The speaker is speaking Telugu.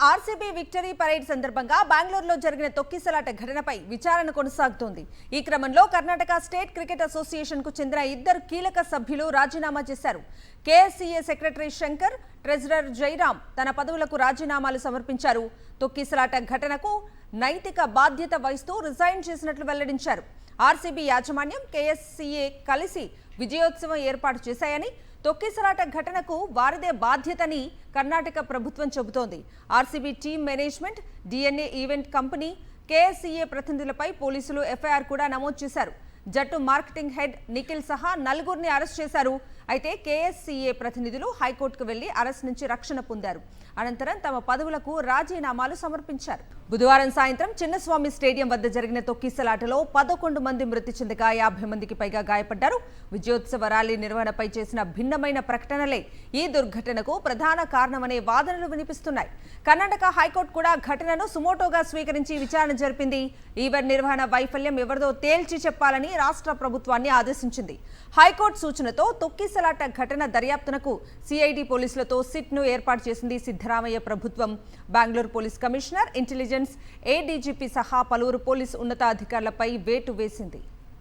ఆర్సీబీ విక్టరీ పరేడ్ సందర్భంగా బెంగళూరులో జరిగిన తొక్కిసలాట ఘటనపై విచారణ కొనసాగుతోంది. ఈ క్రమంలో కర్ణాటక స్టేట్ క్రికెట్ అసోసియేషన్ కు చెందిన 2 కీలక సభ్యులు రాజీనామా చేశారు. కేఎస్సీఏ సెక్రటరీ శంకర్, ట్రెజరర్ జైరాం తన పదవులకు రాజీనామాలు సమర్పించారు. తొక్కిసలాట ఘటనకు నైతిక బాధ్యత వహిస్తూ రిజైన్ చేసినట్లు వెల్లడించారు. ఆర్సీబీ యాజమాన్యం, కేఎస్సీఏ కలిసి విజయోత్సవం ఏర్పాటు చేశాయని, తొక్కిసలాట ఘటనకు వారిదే బాధ్యతని కర్ణాటక ప్రభుత్వం చెబుతోంది. RCB team management, DNA event company, KSCA ప్రతినిధులపై పోలీసులు ఎఫ్ఐఆర్ కూడా నమోదు చేశారు. జట్టు మార్కెటింగ్ హెడ్ నిఖిల్ సహా 4గురిని అరెస్ట్ చేశారు. అయితే కేఎస్సీఏ ప్రతినిధులు హైకోర్టుకు వెళ్లి అరెస్ట్ నుంచి రక్షణ పొందారు. అనంతరం తమ పదవులకు రాజీనామాలు సమర్పించారు. బుధవారం సాయంత్రం చిన్నస్వామి స్టేడియం వద్ద జరిగిన తొక్కిసలాటలో 11 మంది మృతి చెందగా 50 మందికి పైగా గాయపడ్డారు. విజయోత్సవ ర్యాలీ నిర్వహణపై చేసిన భిన్నమైన ప్రకటనలే ఈ దుర్ఘటనకు ప్రధాన కారణమనే వాదనలు వినిపిస్తున్నాయి. కర్ణాటక హైకోర్టు కూడా ఘటనను సుమోటోగా స్వీకరించి విచారణ జరిపింది. ఈవెంట్ నిర్వహణ వైఫల్యం ఎవరిదో తేల్చి చెప్పాలని రాష్ట్ర ప్రభుత్వాన్ని ఆదేశించింది. హైకోర్టు సూచనతో తొక్కిసలాట ఘటన దర్యాప్తునకు సిఐడి పోలీసులతో సిట్ను ఏర్పాటు చేసింది సిద్ధరామయ్య ప్రభుత్వం. Bengaluru police commissioner, intelligence, ADGP సహా పలువురు పోలీసు ఉన్నతాధికారులపై వేటు వేసింది.